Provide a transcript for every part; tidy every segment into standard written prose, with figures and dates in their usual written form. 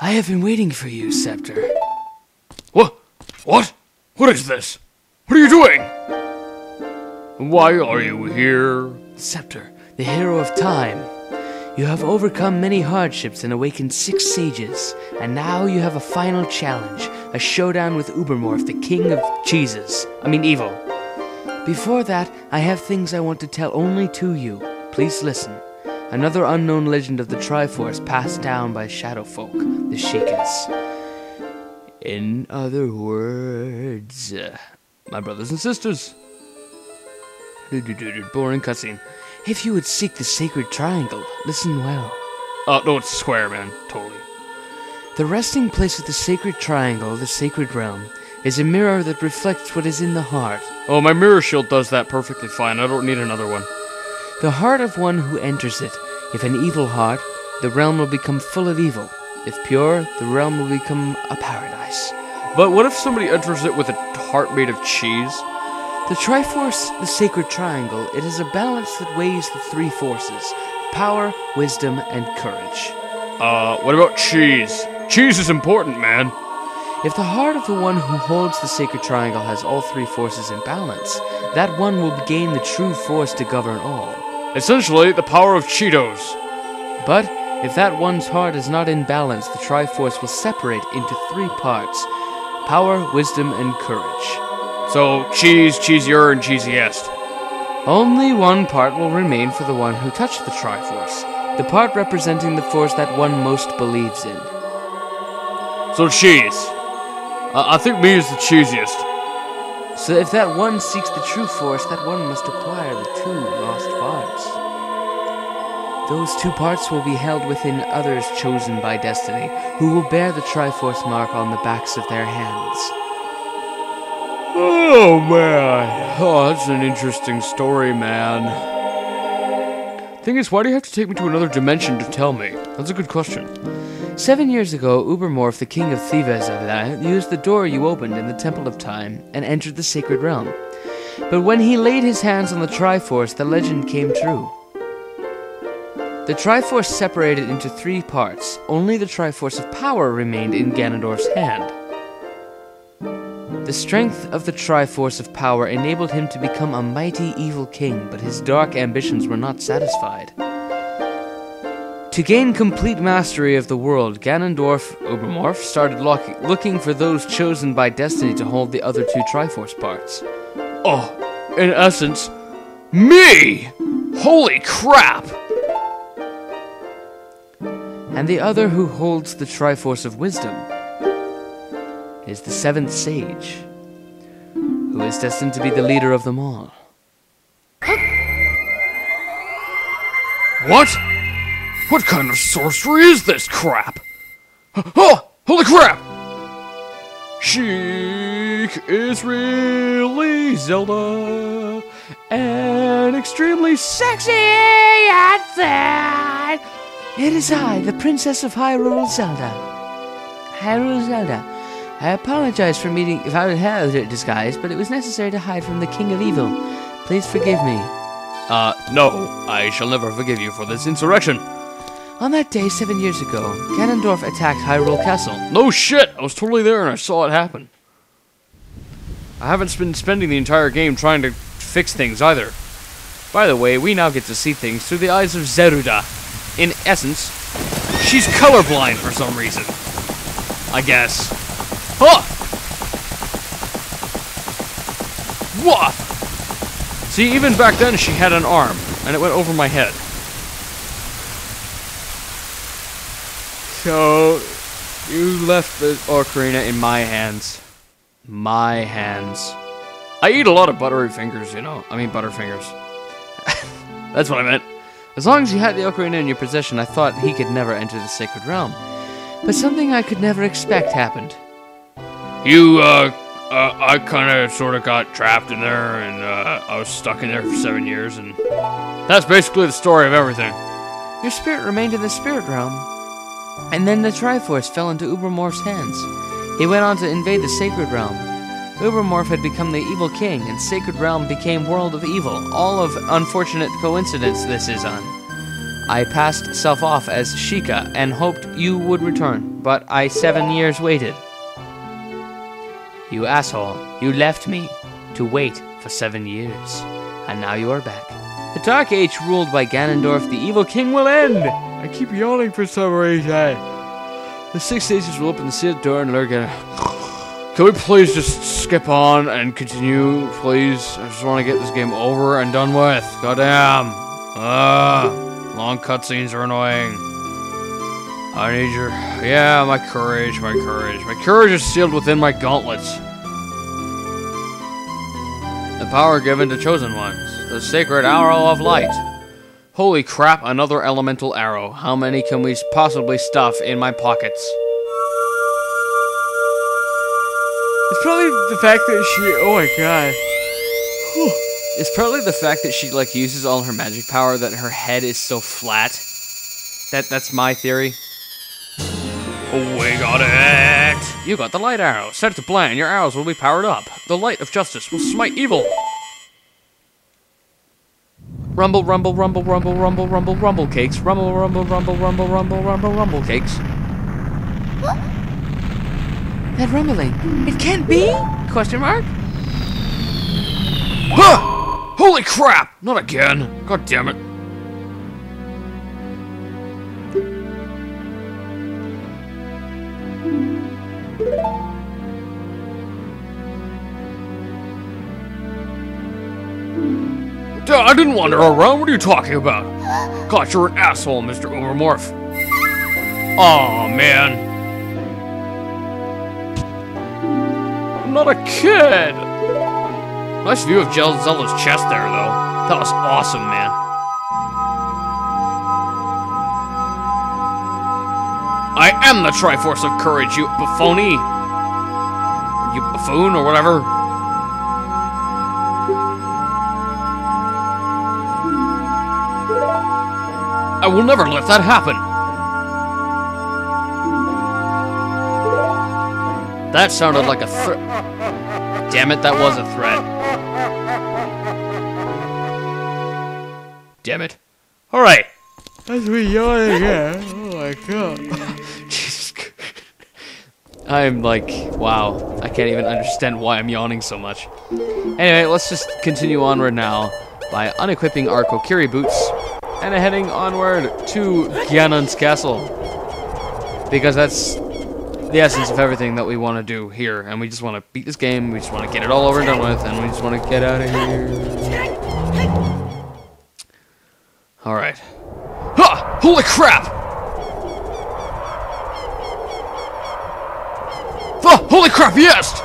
I have been waiting for you, Scepter. What? What? What is this? What are you doing? Why are you here? Scepter, the hero of time. You have overcome many hardships and awakened 6 sages, and now you have a final challenge, a showdown with Ubermorph, the king of evil. Before that, I have things I want to tell only to you. Please listen. Another unknown legend of the Triforce passed down by shadow folk, the Sheikahs. In other words, my brothers and sisters. Boring cutscene. If you would seek the sacred triangle, listen well. No, it's a square, man. Totally. The resting place of the sacred triangle, the sacred realm, is a mirror that reflects what is in the heart. Oh, my mirror shield does that perfectly fine. I don't need another one. The heart of one who enters it. If an evil heart, the realm will become full of evil. If pure, the realm will become a paradise. But what if somebody enters it with a heart made of cheese? The Triforce, the sacred triangle, it is a balance that weighs the 3 forces: power, wisdom, and courage. What about cheese? Cheese is important, man. If the heart of the one who holds the sacred triangle has all 3 forces in balance, that one will gain the true force to govern all. Essentially, the power of Cheetos. But if that one's heart is not in balance, the Triforce will separate into 3 parts: power, wisdom, and courage. So, cheese, cheesier, and cheesiest. Only one part will remain for the one who touched the Triforce, the part representing the force that one most believes in. So cheese. I think me is the cheesiest. So if that one seeks the true force, that one must acquire the 2 lost parts. Those 2 parts will be held within others chosen by destiny, who will bear the Triforce mark on the backs of their hands. Oh, man. Oh, that's an interesting story, man. Thing is, why do you have to take me to another dimension to tell me? That's a good question. 7 years ago, Ubermorph, the king of Thivazavla, used the door you opened in the Temple of Time and entered the sacred realm. But when he laid his hands on the Triforce, the legend came true. The Triforce separated into 3 parts. Only the Triforce of power remained in Ganondorf's hand. The strength of the Triforce of power enabled him to become a mighty evil king, but his dark ambitions were not satisfied. To gain complete mastery of the world, Ganondorf, Ubermorph, started looking for those chosen by destiny to hold the other 2 Triforce parts. Oh, in essence, me! Holy crap! And the other who holds the Triforce of wisdom is the 7th sage, who is destined to be the leader of them all. What? What kind of sorcery is this crap? Oh! Holy crap! Sheik is really Zelda, and extremely sexy at that! It is I, the Princess of Hyrule Zelda. Hyrule Zelda. I apologize for meeting if I had a disguise, but it was necessary to hide from the King of Evil. Please forgive me. No, I shall never forgive you for this insurrection. On that day, 7 years ago, Ganondorf attacked Hyrule Castle. No shit! I was totally there and I saw it happen. I haven't been spending the entire game trying to fix things either. By the way, we now get to see things through the eyes of Zeruda. In essence, she's colorblind for some reason. I guess. Huh! What? See, even back then she had an arm, and it went over my head. So, you left the Ocarina in my hands. My hands. I eat a lot of buttery fingers, you know. I mean Butterfingers. That's what I meant. As long as you had the Ocarina in your possession, I thought he could never enter the sacred realm. But something I could never expect happened. I kinda sorta got trapped in there, and I was stuck in there for 7 years, and that's basically the story of everything. Your spirit remained in the spirit realm. And then the Triforce fell into Ubermorph's hands. He went on to invade the sacred realm. Ubermorph had become the evil king, and sacred realm became world of evil. All of unfortunate coincidence this is on. I passed self off as Sheikah and hoped you would return. but I 7 years waited. You asshole, you left me to wait for 7 years, and now you are back. The Dark Age ruled by Ganondorf, the evil king, will end! I keep yawning for some reason. The 6 stages will open the sealed door and lurk in. Can we please just skip on and continue, please? I just want to get this game over and done with. Goddamn. Long cutscenes are annoying. I need your... Yeah, my courage, my courage. My courage is sealed within my gauntlets. The power given to chosen ones. The sacred arrow of light. Holy crap, another elemental arrow. How many can we possibly stuff in my pockets? It's probably the fact that she... Oh my god. Whew. It's probably the fact that she, like, uses all her magic power that her head is so flat. That's my theory. Oh, we got it! You got the light arrow. Set it to plan. Your arrows will be powered up. The light of justice will smite evil. Rumble, rumble, rumble, rumble, rumble, rumble, rumble cakes. Rumble, rumble, rumble, rumble, rumble, rumble, rumble cakes. That rumbling. It can't be? Question mark? Huh! Holy crap! Not again. God damn it. I didn't wander around. What are you talking about? God, you're an asshole, Mr. Ubermorph. Aw, man. I'm not a kid. Nice view of Zelda's chest there, though. That was awesome, man. I am the Triforce of Courage, you buffoni. You buffoon, or whatever. I will never let that happen. That sounded like a threat. Damn it, that was a threat. Damn it. Alright. That's me yawning again. Oh my god. Jesus Christ. I'm like, wow. I can't even understand why I'm yawning so much. Anyway, let's just continue onward now by unequipping our Kokiri boots and heading onward to Ganon's castle. Because that's the essence of everything that we want to do here. And we just want to beat this game, we just want to get it all over and done with, and we just want to get out of here. Alright. Ha! Holy crap! Ah! Holy crap, yes!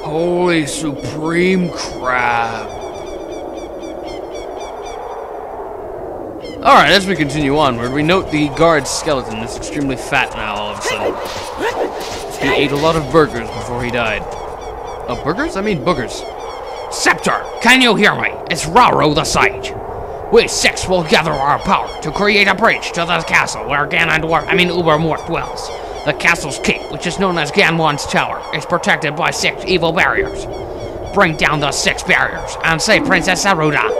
Holy supreme crap. Alright, as we continue onward, we note the guard's skeleton is extremely fat now all of a sudden. He ate a lot of burgers before he died. Oh, burgers? I mean boogers. Scepter, can you hear me? It's Rauro the Sage. We 6 will gather our power to create a bridge to the castle where Ubermorph dwells. The castle's keep, which is known as Ganon's Tower, is protected by 6 evil barriers. Bring down the 6 barriers and save Princess Saruda.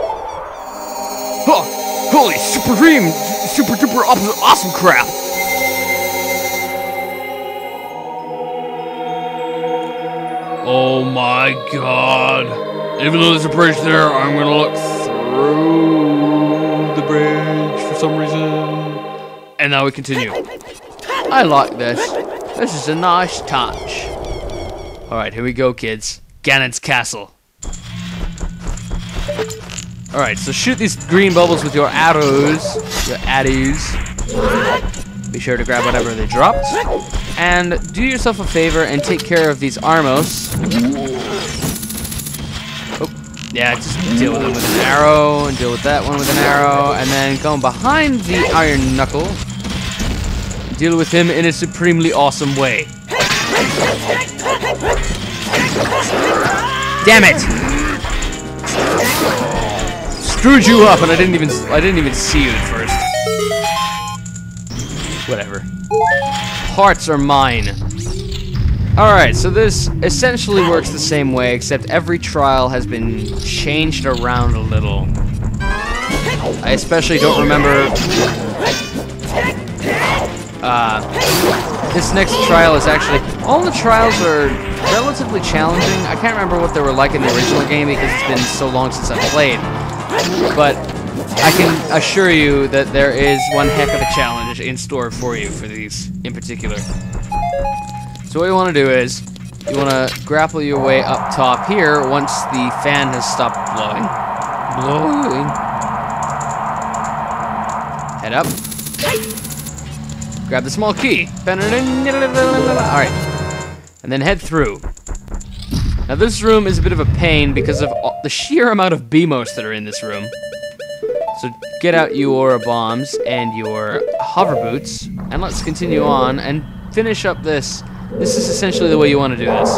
Huh! Holy supreme, super duper awesome crap! Oh my god! Even though there's a bridge there, I'm gonna look through the bridge for some reason. And now we continue. I like this. This is a nice touch. Alright, here we go, kids. Ganon's castle. Alright, so shoot these green bubbles with your arrows. Your addies. Be sure to grab whatever they dropped. And do yourself a favor and take care of these Armos. Oh, yeah, just deal with them with an arrow, and deal with that one with an arrow, and then come behind the Iron Knuckle. Deal with him in a supremely awesome way. Damn it! Screwed you up, and I didn't even see you at first. Whatever. Hearts are mine. Alright, so this essentially works the same way, except every trial has been changed around a little. I especially don't remember... this next trial is actually... All the trials are relatively challenging. I can't remember what they were like in the original game because it's been so long since I've played. But I can assure you that there is one heck of a challenge in store for you for these in particular. So what you want to do is, you want to grapple your way up top here once the fan has stopped blowing. Head up. Grab the small key. Alright. And then head through. Now this room is a bit of a pain because of the sheer amount of BMOS that are in this room. So get out your bombs and your hover boots, and let's continue on and finish up this. This is essentially the way you want to do this.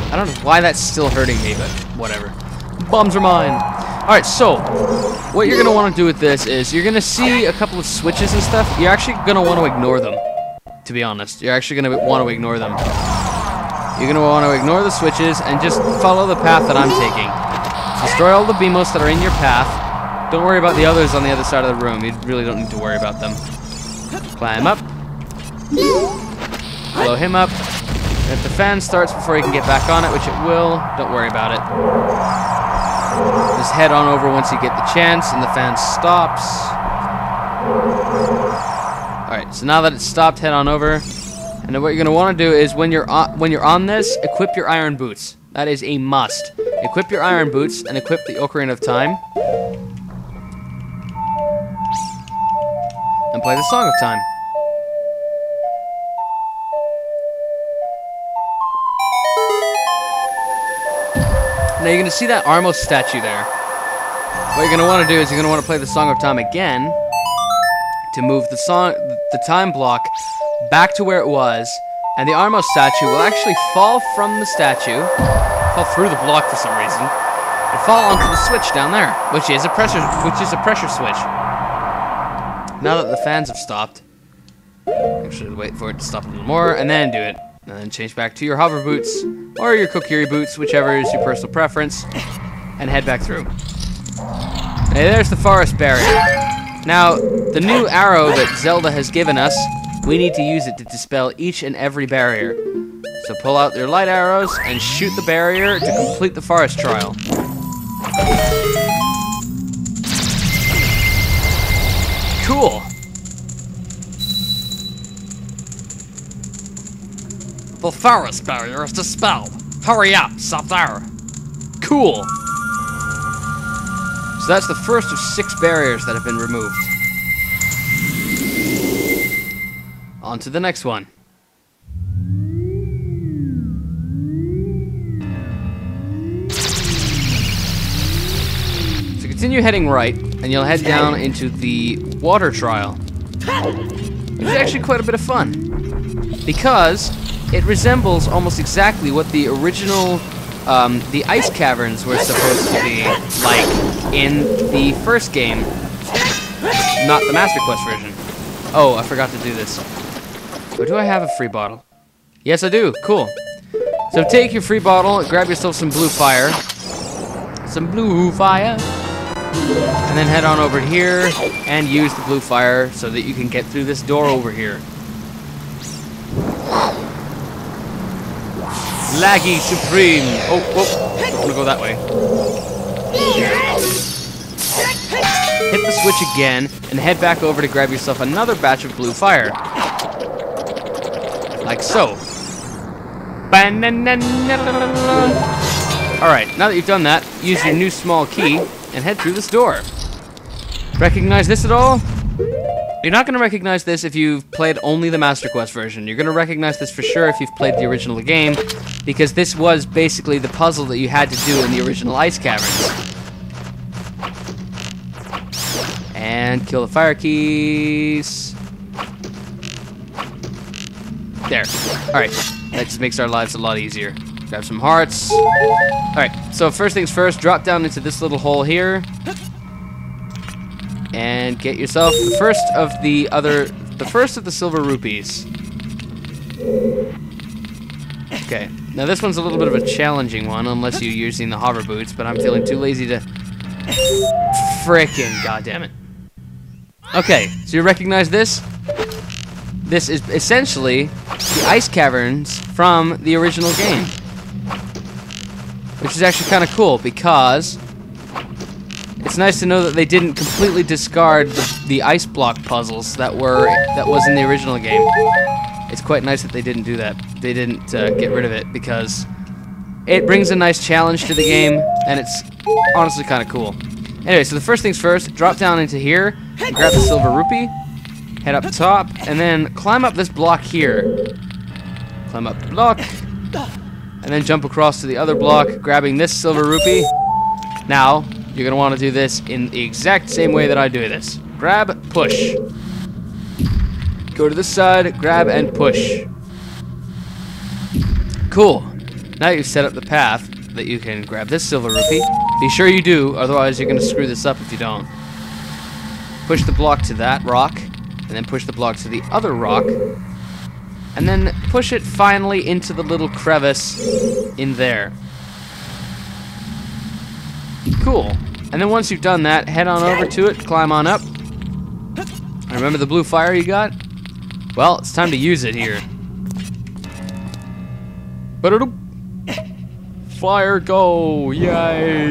I don't know why that's still hurting me, but whatever. Bombs are mine. Alright, so what you're going to want to do with this is you're going to see a couple of switches and stuff. You're actually going to want to ignore them, to be honest. You're actually going to want to ignore them. You're going to want to ignore the switches and just follow the path that I'm taking. Destroy all the BMOS that are in your path. Don't worry about the others on the other side of the room. You really don't need to worry about them. Climb up. Blow him up. And if the fan starts before you can get back on it, which it will, don't worry about it. Just head on over once you get the chance and the fan stops. Alright, so now that it's stopped, head on over. And then what you're going to want to do is when you're on this, equip your iron boots. That is a must. Equip your iron boots and equip the Ocarina of Time. And play the Song of Time. Now you're going to see that Armos statue there. What you're going to want to do is you're going to want to play the Song of Time again to move the time block back to where it was, and the Armos statue will actually fall from the statue, fall through the block for some reason, and fall onto the switch down there, which is a pressure switch. Now that the fans have stopped, actually wait for it to stop a little more, and then do it. And then change back to your hover boots, or your Kokiri boots, whichever is your personal preference, and head back through. Hey, there's the forest barrier. Now, the new arrow that Zelda has given us, we need to use it to dispel each and every barrier. So pull out your light arrows and shoot the barrier to complete the forest trial. Cool. The forest barrier is dispelled. Hurry up, stop there. Cool. So that's the first of 6 barriers that have been removed. On to the next one. So continue heading right, and you'll head down into the water trial. Which is actually quite a bit of fun. Because it resembles almost exactly what the original, the ice caverns were supposed to be like in the first game. Not the Master Quest version. Oh, I forgot to do this. Or do I have a free bottle? Yes, I do. Cool. So take your free bottle, grab yourself some blue fire. Some blue fire. And then head on over here and use the blue fire so that you can get through this door over here. Laggy Supreme. Oh, I want to go that way. Hit the switch again and head back over to grab yourself another batch of blue fire. Like so. Alright, now that you've done that, use your new small key and head through this door. Recognize this at all? You're not going to recognize this if you've played only the Master Quest version. You're going to recognize this for sure if you've played the original game, because this was basically the puzzle that you had to do in the original Ice Caverns. And kill the fire keys. There. Alright, that just makes our lives a lot easier. Grab some hearts. Alright, so first things first, drop down into this little hole here. And get yourself the first of the silver rupees. Okay, now this one's a little bit of a challenging one, unless you're using the hover boots, but I'm feeling too lazy to... Frickin' goddammit. Okay, so you recognize this? This is essentially the ice caverns from the original game. Which is actually kind of cool, because it's nice to know that they didn't completely discard the ice block puzzles that was in the original game. It's quite nice that they didn't do that. They didn't get rid of it, because it brings a nice challenge to the game, and it's honestly kind of cool. Anyway, so the first things first, drop down into here, and grab the silver rupee, head up top, and then climb up this block here. Climb up the block, and then jump across to the other block, grabbing this silver rupee. Now, you're going to want to do this in the exact same way that I do this. Grab, push. Go to this side, grab, and push. Cool. Now you've set up the path that you can grab this silver rupee. Be sure you do, otherwise you're going to screw this up if you don't. Push the block to that rock, and then push the block to the other rock, and then push it finally into the little crevice in there. Cool. And then once you've done that, head on over to it, climb on up. Remember the blue fire you got? Well, it's time to use it here. Fire go! Yay!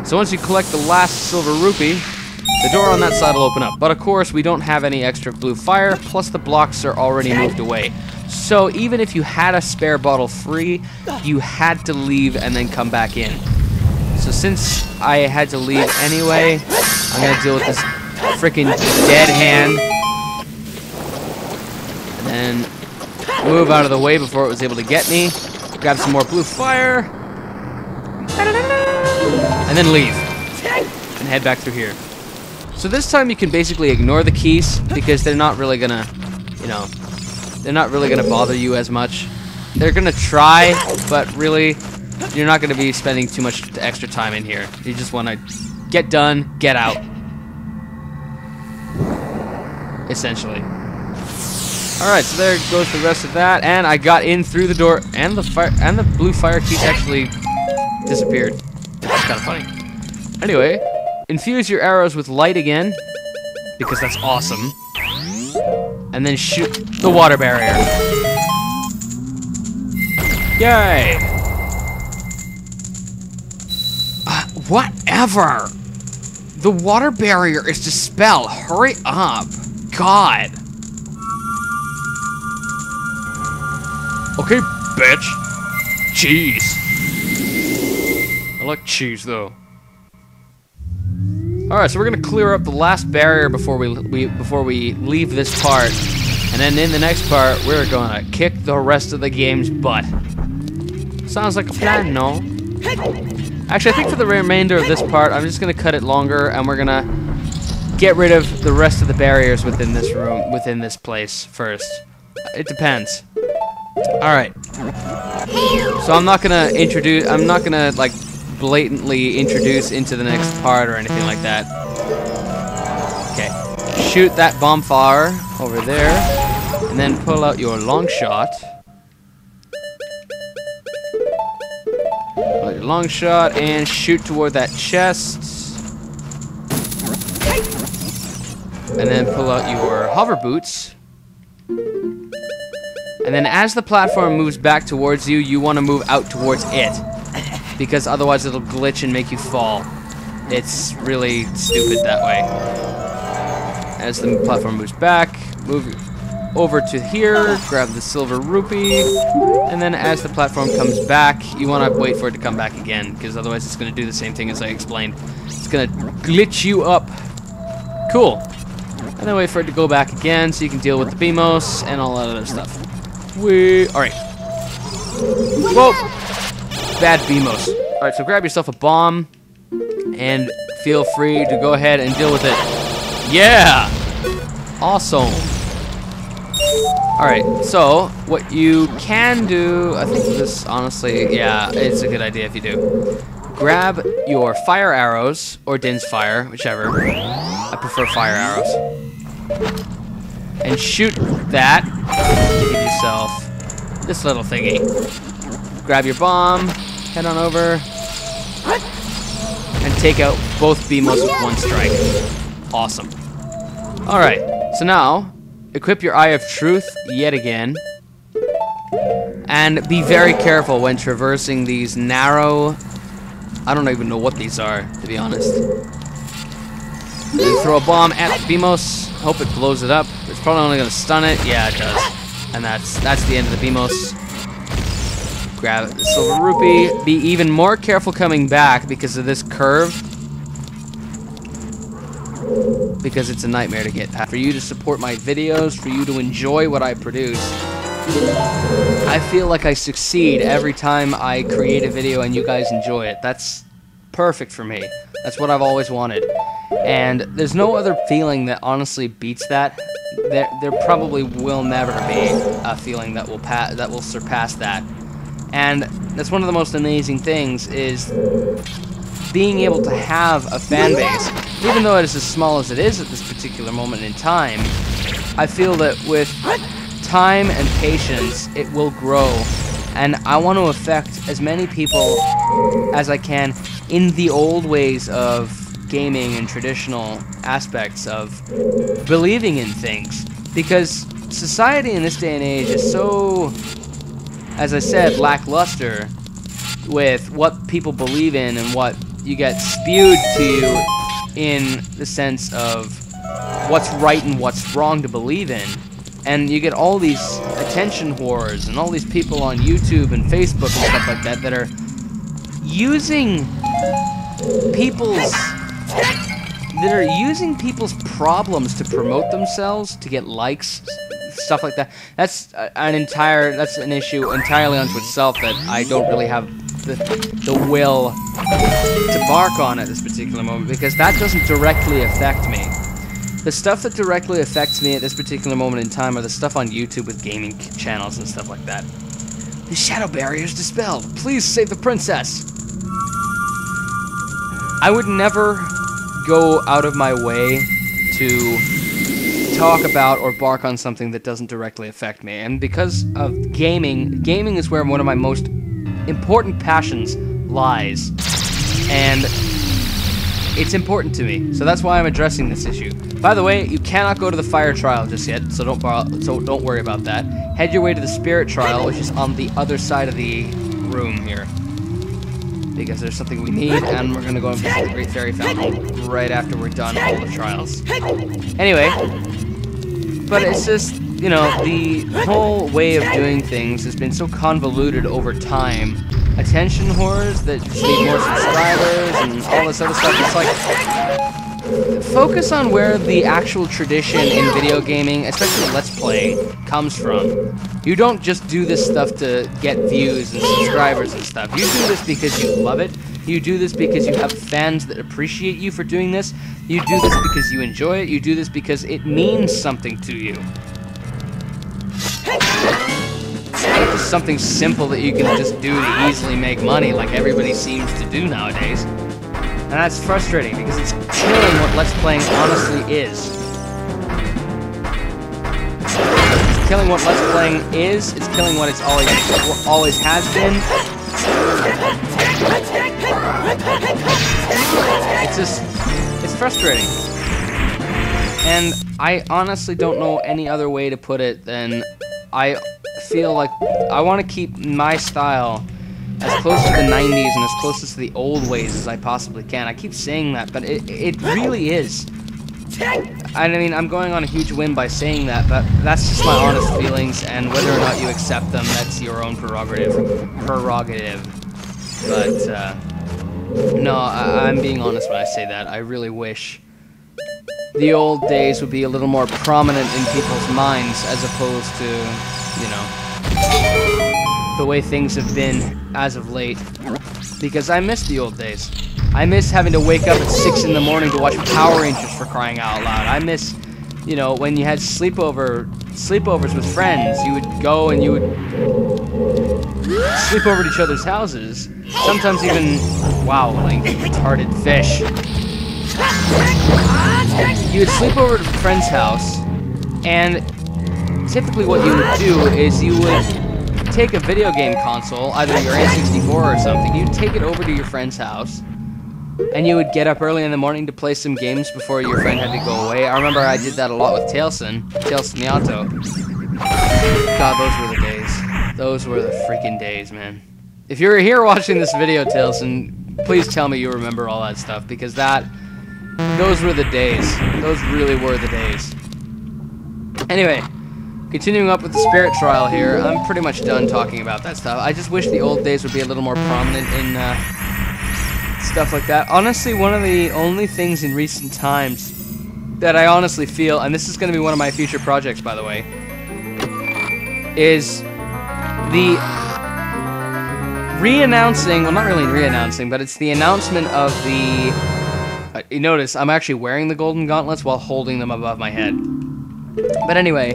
So once you collect the last silver rupee, the door on that side will open up. But of course, we don't have any extra blue fire, plus the blocks are already moved away. So even if you had a spare bottle free, you had to leave and then come back in. So since I had to leave anyway, I'm gonna deal with this freaking dead hand. And then move out of the way before it was able to get me. Grab some more blue fire. And then leave. And head back through here. So this time you can basically ignore the keys because they're not really gonna, you know, they're not really gonna bother you as much. They're gonna try, but really, you're not gonna be spending too much extra time in here. You just wanna get done, get out. Essentially. Alright, so there goes the rest of that, and I got in through the door, and the fire and the blue fire keys actually disappeared. That's kind of funny. Anyway, infuse your arrows with light again, because that's awesome. And then shoot the water barrier. Yay! Whatever! The water barrier is dispelled. Hurry up. God. Okay, bitch. Cheese. I like cheese, though. Alright, so we're gonna clear up the last barrier before we leave this part. And then in the next part, we're gonna kick the rest of the game's butt. Sounds like a plan, no? Actually, I think for the remainder of this part, I'm just gonna cut it longer, and we're gonna get rid of the rest of the barriers within this room, within this place first. It depends. Alright. So I'm not gonna like blatantly introduce into the next part or anything like that. Okay. Shoot that bonfire over there, and then pull out your long shot. Pull out your long shot and shoot toward that chest. And then pull out your hover boots. And then as the platform moves back towards you, you want to move out towards it. Because otherwise it'll glitch and make you fall. It's really stupid that way. As the platform moves back, move over to here, grab the silver rupee, and then as the platform comes back, you want to wait for it to come back again, because otherwise it's going to do the same thing as I explained. It's going to glitch you up. Cool. And then wait for it to go back again so you can deal with the BMOS and all that other stuff. Alright. Whoa! Bad BMOS. Alright, so grab yourself a bomb and feel free to go ahead and deal with it. Yeah! Awesome. Alright, so what you can do, I think this honestly, yeah, it's a good idea if you do. Grab your fire arrows, or Din's fire, whichever. I prefer fire arrows. And shoot that to give yourself this little thingy. Grab your bomb, head on over, and take out both Beamos with one strike. Awesome. Alright, so now, equip your Eye of Truth yet again. And be very careful when traversing these narrow... I don't even know what these are, to be honest. Then throw a bomb at Beamos. Hope it blows it up. It's probably only going to stun it. Yeah, it does. And that's the end of the Beamos. Grab the silver rupee. Be even more careful coming back because of this curve. Because it's a nightmare to get past. For you to support my videos, for you to enjoy what I produce, I feel like I succeed every time I create a video and you guys enjoy it. That's perfect for me. That's what I've always wanted. And there's no other feeling that honestly beats that. There probably will never be a feeling that will surpass that. And that's one of the most amazing things, is being able to have a fan base. Even though it is as small as it is at this particular moment in time, I feel that with time and patience, it will grow. And I want to affect as many people as I can in the old ways of gaming and traditional aspects of believing in things. Because society in this day and age is so, as I said, lackluster with what people believe in and what you get spewed to you in the sense of what's right and what's wrong to believe in. And you get all these attention whores and all these people on YouTube and Facebook and stuff like that that are using people's problems to promote themselves, to get likes, stuff like that. That's an issue entirely unto itself that I don't really have the will to bark on at this particular moment, because that doesn't directly affect me. The stuff that directly affects me at this particular moment in time are the stuff on YouTube with gaming channels and stuff like that. The shadow barrier is dispelled. Please save the princess. I would never go out of my way to talk about or bark on something that doesn't directly affect me. And because of gaming is where one of my most important passions lies. And it's important to me, so that's why I'm addressing this issue. By the way, you cannot go to the fire trial just yet, so don't worry about that. Head your way to the spirit trial, which is on the other side of the room here, because there's something we need, and we're gonna go and visit the Great Fairy Fountain right after we're done all the trials. Anyway, but it's just, you know, the whole way of doing things has been so convoluted over time. Attention whores that just need more subscribers and all this other stuff. It's like, focus on where the actual tradition in video gaming, especially Let's Play, comes from. You don't just do this stuff to get views and subscribers and stuff. You do this because you love it. You do this because you have fans that appreciate you for doing this. You do this because you enjoy it. You do this because it means something to you. It's not just something simple that you can just do to easily make money like everybody seems to do nowadays. And that's frustrating because it's killing what Let's Playing honestly is. It's killing what Let's Playing is. It's killing what it's always has been. It's frustrating. And I honestly don't know any other way to put it than I feel like I want to keep my style as close to the 90s and as close to the old ways as I possibly can. I keep saying that, but it really is. I mean, I'm going on a huge whim by saying that, but that's just my honest feelings, and whether or not you accept them, that's your own prerogative. But, no, I'm being honest when I say that. I really wish the old days would be a little more prominent in people's minds as opposed to, you know, the way things have been as of late. Because I miss the old days. I miss having to wake up at 6 in the morning to watch Power Rangers, for crying out loud. I miss, you know, when you had sleepover sleepovers with friends. You would go and you would sleep over at each other's houses. Sometimes even, wow, like retarded fish. You would sleep over at a friend's house, and typically what you would do is you would take a video game console, either your N64 or something, you'd take it over to your friend's house, and you would get up early in the morning to play some games before your friend had to go away. I remember I did that a lot with Tailson Miato. God, those were the days. Those were the freaking days, man. If you're here watching this video, Tailson, please tell me you remember all that stuff, because those were the days. Those really were the days. Anyway, continuing up with the spirit trial here, I'm pretty much done talking about that stuff. I just wish the old days would be a little more prominent in stuff like that. Honestly, one of the only things in recent times that I honestly feel, and this is going to be one of my future projects, by the way, is the re-announcing, well, not really re-announcing, but it's the announcement of the... you notice, I'm actually wearing the golden gauntlets while holding them above my head. But anyway,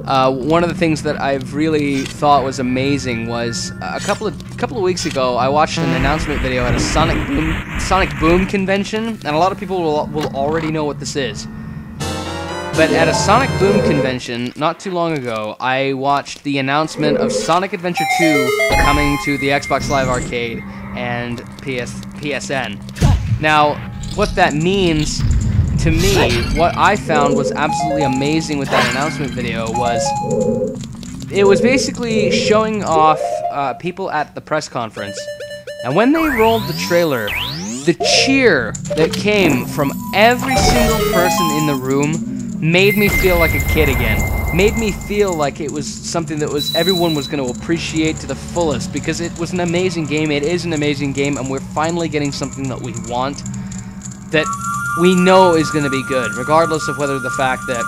one of the things that I've really thought was amazing was a couple of weeks ago, I watched an announcement video at a Sonic Boom convention, and a lot of people will already know what this is. But at a Sonic Boom convention, not too long ago, I watched the announcement of Sonic Adventure 2 coming to the Xbox Live Arcade and PSN. Now, what that means to me, what I found was absolutely amazing with that announcement video was, it was basically showing off people at the press conference. And when they rolled the trailer, the cheer that came from every single person in the room made me feel like a kid again. Made me feel like it was something that everyone was going to appreciate to the fullest, because it was an amazing game, it is an amazing game, and we're finally getting something that we want, that we know is going to be good, regardless of whether the fact that,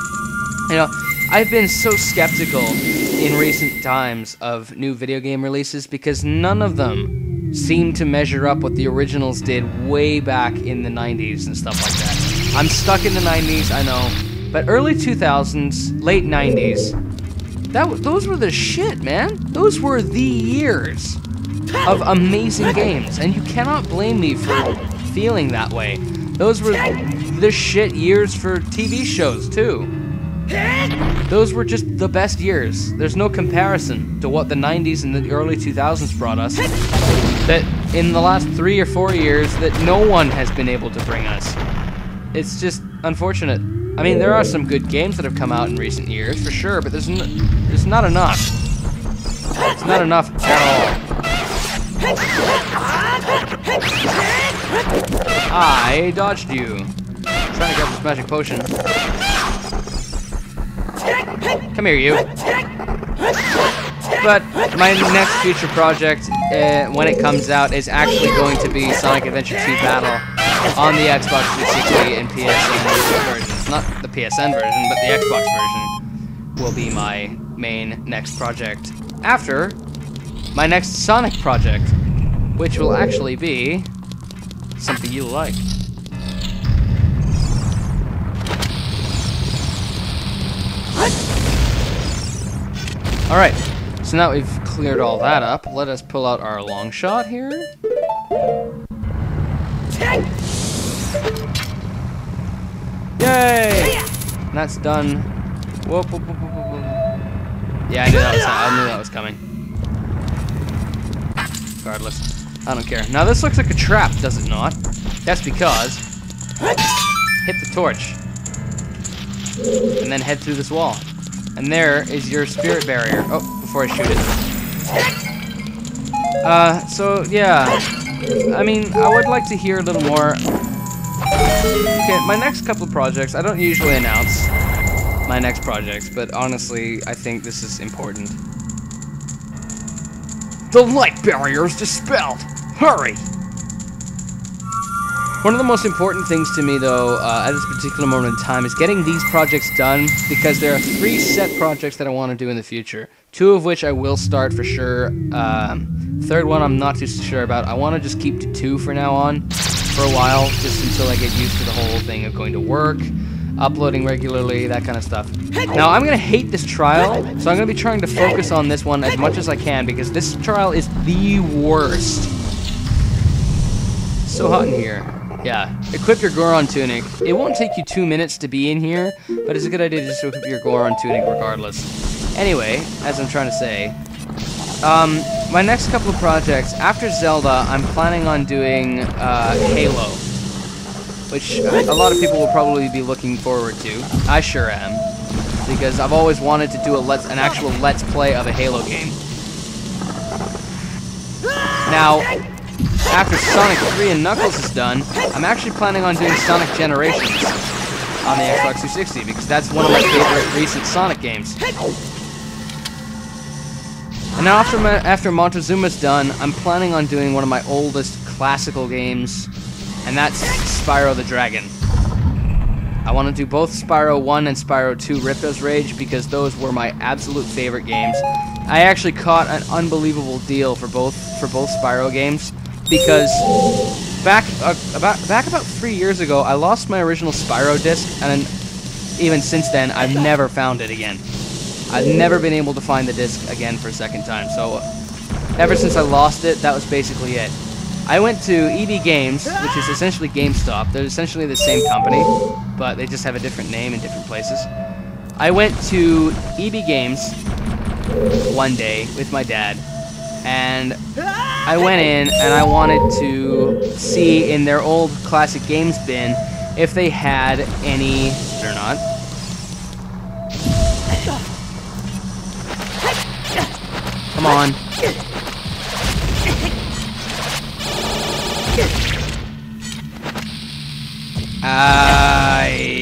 you know, I've been so skeptical in recent times of new video game releases, because none of them seem to measure up what the originals did way back in the 90s and stuff like that. I'm stuck in the 90s, I know. But early 2000s, late 90s, those were the shit, man. Those were the years of amazing games, and you cannot blame me for feeling that way. Those were the shit years for TV shows, too. Those were just the best years. There's no comparison to what the 90s and the early 2000s brought us, that in the last 3 or 4 years that no one has been able to bring us. It's just unfortunate. I mean, there are some good games that have come out in recent years, for sure, but there's not enough. It's not enough at all. I dodged you. I'm trying to get this magic potion. Come here, you. But my next future project, when it comes out, is actually going to be Sonic Adventure 2 Battle on the Xbox 360 and PSN versions. Not the PSN version, but the Xbox version will be my main next project. After my next Sonic project, which will actually be something you'll like. Alright, so now we've cleared all that up, let us pull out our long shot here. Yay! And that's done. Whoop, whoop, whoop, whoop, whoop. Yeah, I knew that was coming. Regardless, I don't care. Now this looks like a trap, does it not? That's because hit the torch and then head through this wall. And there is your spirit barrier. Oh, before I shoot it. So yeah, I mean, I would like to hear a little more. Okay, my next couple of projects, I don't usually announce my next projects, but honestly, I think this is important. The light barrier is dispelled! Hurry! One of the most important things to me, though, at this particular moment in time, is getting these projects done, because there are 3 set projects that I want to do in the future. 2 of which I will start for sure. Third one I'm not too sure about. I want to just keep to 2 for now on, for a while, just until I get used to the whole thing of going to work. uploading regularly, that kind of stuff. Now, I'm going to hate this trial, so I'm going to be trying to focus on this one as much as I can, because this trial is the worst. So hot in here. Yeah, equip your Goron tunic. It won't take you 2 minutes to be in here, but it's a good idea just to equip your Goron tunic regardless. Anyway, as I'm trying to say, my next couple of projects, after Zelda, I'm planning on doing Halo, which a lot of people will probably be looking forward to. I sure am, because I've always wanted to do an actual Let's Play of a Halo game. Now, after Sonic 3 and Knuckles is done, I'm actually planning on doing Sonic Generations on the Xbox 360, because that's one of my favorite recent Sonic games. And now after Montezuma's done, I'm planning on doing one of my oldest classical games, and that's Spyro the Dragon. I want to do both Spyro 1 and Spyro 2 Ripto's Rage, because those were my absolute favorite games. I actually caught an unbelievable deal for both Spyro games, because back about 3 years ago, I lost my original Spyro disc, and even since then, I've never found it again. I've never been able to find the disc again for a second time, so ever since I lost it, that was basically it. I went to EB Games, which is essentially GameStop. They're essentially the same company, but they just have a different name in different places. I went to EB Games one day with my dad, and I went in and I wanted to see in their old classic games bin if they had any or not. Come on.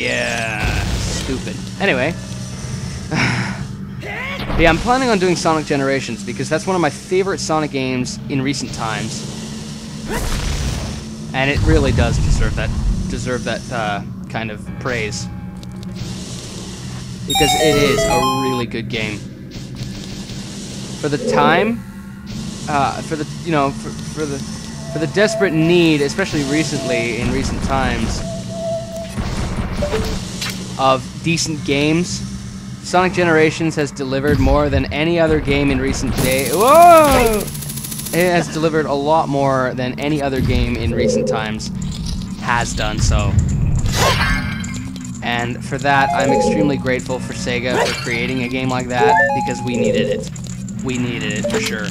Yeah. Stupid. Anyway. Yeah, I'm planning on doing Sonic Generations because that's one of my favorite Sonic games in recent times. And it really does deserve that kind of praise. Because it is a really good game. For the time, for the desperate need, especially recently, in recent times, of decent games, Sonic Generations has delivered more than any other game in recent days. Whoa! It has delivered a lot more than any other game in recent times has done so. And for that, I'm extremely grateful for Sega for creating a game like that, because we needed it. We needed it for sure.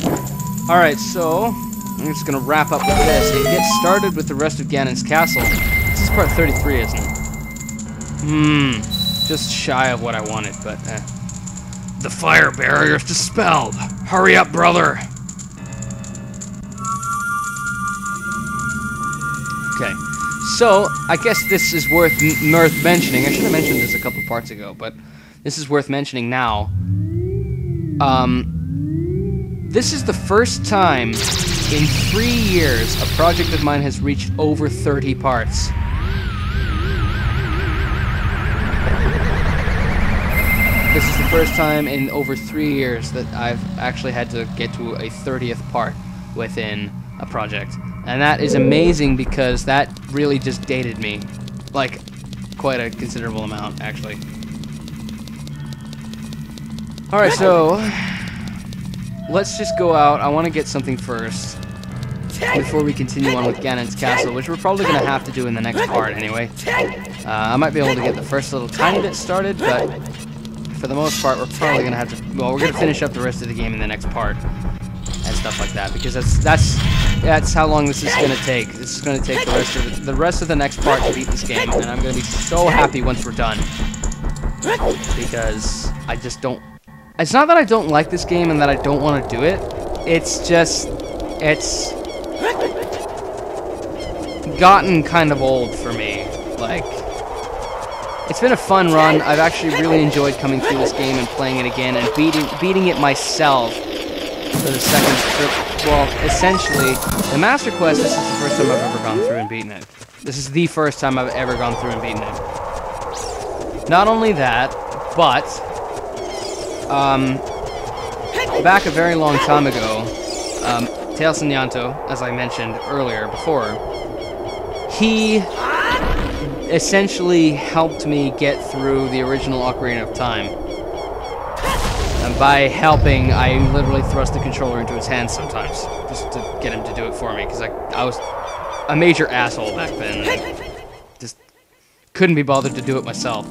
Alright, so I'm just gonna wrap up with this and get started with the rest of Ganon's castle. This is part 33, isn't it? Just shy of what I wanted, but The fire barrier's dispelled. Hurry up, brother. Okay, so I guess this is worth mentioning. I should have mentioned this a couple parts ago, but this is worth mentioning now. This is the first time in 3 years a project of mine has reached over 30 parts. This is the first time in over 3 years that I've actually had to get to a 30th part within a project. And that is amazing because that really just dated me. Like, quite a considerable amount, actually. Alright, so let's just go out. I want to get something first before we continue on with Ganon's castle, which we're probably going to have to do in the next part anyway. I might be able to get the first little tiny bit started, but for the most part, we're probably going to have to... Well, we're going to finish up the rest of the game in the next part and stuff like that, because that's how long this is going to take. This is going to take the rest of the next part to beat this game, and I'm going to be so happy once we're done, because I just don't... It's not that I don't like this game and that I don't want to do it. It's just... It's gotten kind of old for me. Like, it's been a fun run. I've actually really enjoyed coming through this game and playing it again and beating it myself for the second... Well, essentially, the Master Quest, this is the first time I've ever gone through and beaten it. This is the first time I've ever gone through and beaten it. Not only that, but... back a very long time ago, Tails and Nyanto, as I mentioned earlier before, he essentially helped me get through the original Ocarina of Time. And by helping, I literally thrust the controller into his hands sometimes, just to get him to do it for me, because I was a major asshole back then. Just couldn't be bothered to do it myself.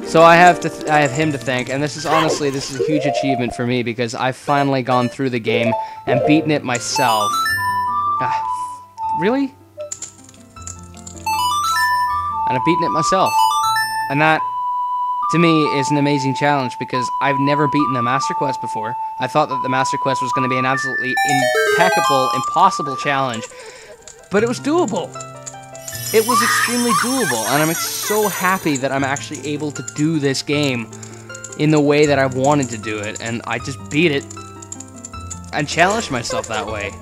So I have him to thank, and this is a huge achievement for me because I've finally gone through the game and beaten it myself. Really? And I've beaten it myself. And that, to me, is an amazing challenge because I've never beaten a Master Quest before. I thought that the Master Quest was going to be an absolutely impeccable, impossible challenge, but it was doable. It was extremely doable, and I'm so happy that I'm actually able to do this game in the way that I wanted to do it, and I just beat it and challenged myself that way.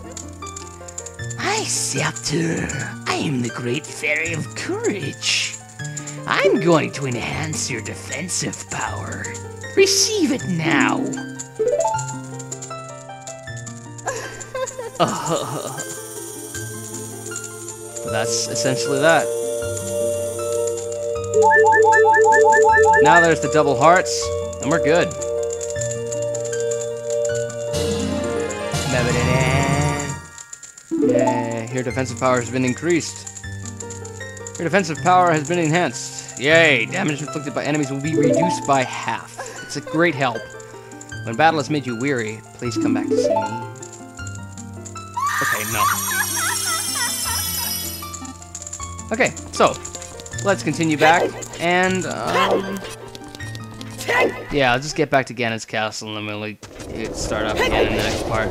I, Scepter, I am the Great Fairy of Courage. I'm going to enhance your defensive power. Receive it now. That's essentially that. Now there's the double hearts, and we're good. Yeah, your defensive power has been increased. Your defensive power has been enhanced. Yay, damage inflicted by enemies will be reduced by half. It's a great help. When battle has made you weary, please come back to see me. Okay, no. Okay, so let's continue back, and yeah, I'll just get back to Ganon's castle, and then we'll start up again in the next part.